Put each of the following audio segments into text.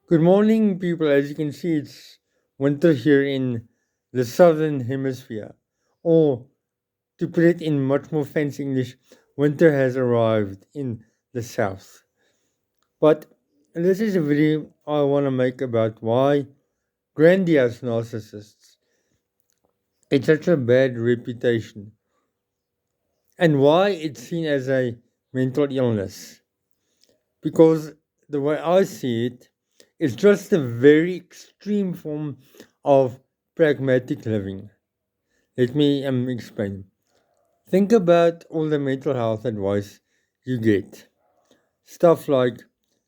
Good morning, people. As you can see, it's winter here in the southern hemisphere. Or, to put it in much more fancy English, winter has arrived in the south. But this is a video I want to make about why grandiose narcissists it's such a bad reputation and why it's seen as a mental illness. Because the way I see it, it's just a very extreme form of pragmatic living. Let me explain. Think about all the mental health advice you get. Stuff like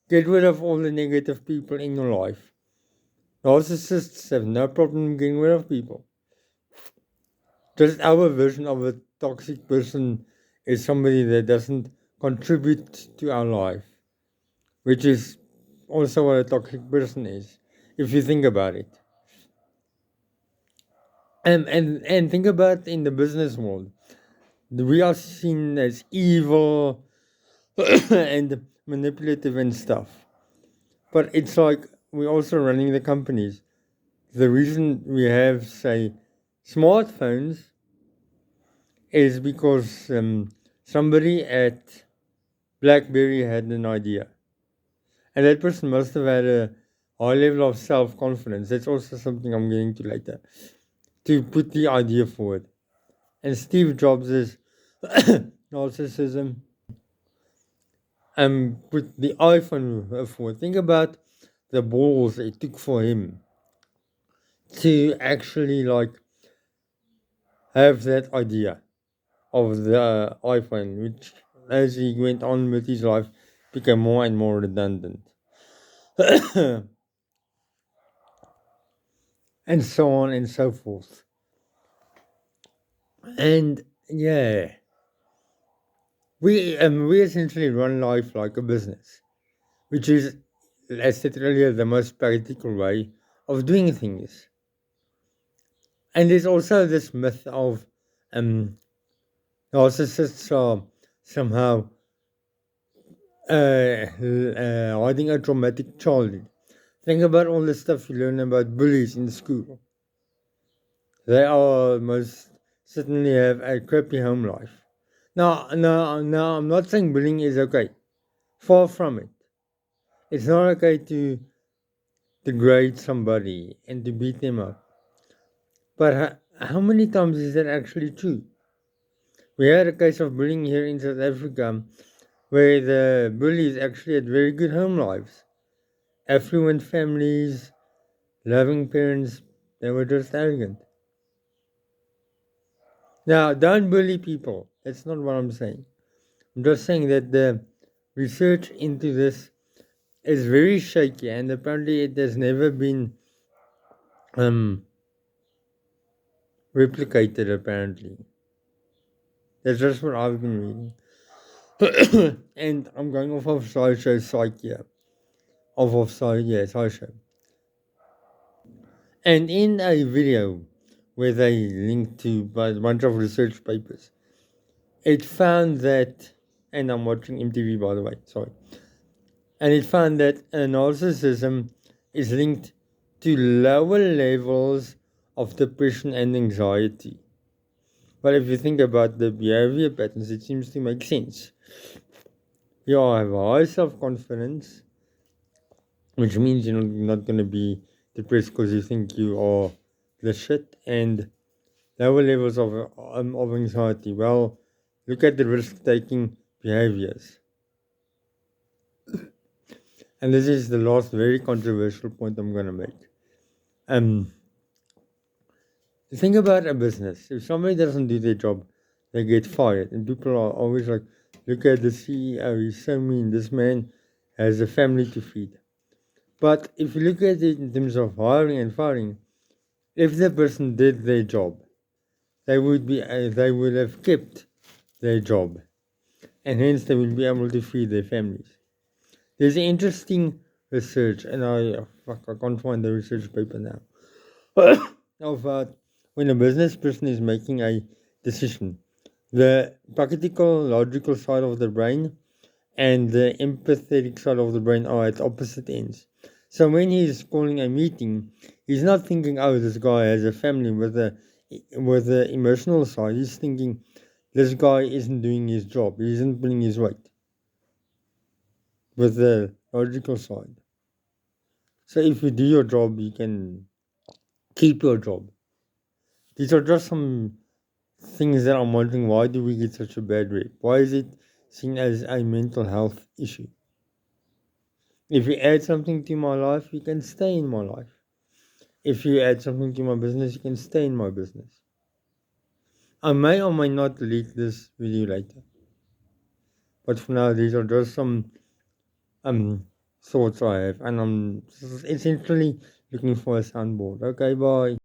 get rid of all the negative people in your life. Narcissists have no problem getting rid of people. Just our version of a toxic person is somebody that doesn't contribute to our life, which is also what a toxic person is, if you think about it. And think about in the business world. We are seen as evil and manipulative and stuff. But it's like we're also running the companies. The reason we have, say, smartphones is because somebody at BlackBerry had an idea. And that person must have had a high level of self confidence. That's also something I'm getting to later. To put the idea forward. And Steve Jobs' narcissism put the iPhone forward. Think about the balls it took for him to actually have that idea of the iPhone, which as he went on with his life became more and more redundant. And so on and so forth. And yeah, we essentially run life like a business, which is, as I said earlier, the most practical way of doing things. And there's also this myth of um, narcissists are somehow hiding a traumatic childhood. Think about all the stuff you learn about bullies in school. They are most certainly have a crappy home life. Now, I'm not saying bullying is okay. Far from it. It's not okay to degrade somebody and to beat them up. But how many times is that actually true? We had a case of bullying here in South Africa where the bullies actually had very good home lives. Affluent families, loving parents, they were just arrogant. Now, don't bully people. That's not what I'm saying. I'm just saying that the research into this is very shaky and apparently it has never been um, replicated, apparently. That's just what I've been reading. And I'm going off of SciShow Psych here. Off of SciShow. And in a video where they linked to a bunch of research papers, it found that, and I'm watching MTV by the way, sorry, and it found that narcissism is linked to lower levels of depression and anxiety. But if you think about the behavior patterns, it seems to make sense. You have high self confidence, which means you're not going to be depressed because you think you are the shit, and lower levels of anxiety. Well, look at the risk taking behaviors. And this is the last very controversial point I'm going to make. Think about a business. If somebody doesn't do their job, they get fired. And people are always like, look at the CEO, he's so mean. This man has a family to feed. But if you look at it in terms of hiring and firing, if the person did their job, they would have kept their job, and hence they will be able to feed their families. There's an interesting research, and I can't find the research paper now, of when a business person is making a decision, the practical, logical side of the brain and the empathetic side of the brain are at opposite ends. So when he's calling a meeting, he's not thinking, "Oh, this guy has a family with the emotional side." He's thinking, "This guy isn't doing his job. He isn't pulling his weight," with the logical side. So if you do your job, you can keep your job. These are just some things that I'm wondering, why do we get such a bad rep? Why is it seen as a mental health issue? If you add something to my life, you can stay in my life. If you add something to my business, you can stay in my business. I may or may not delete this video later. But for now, these are just some um thoughts I have, and I'm essentially looking for a soundboard. Okay, bye.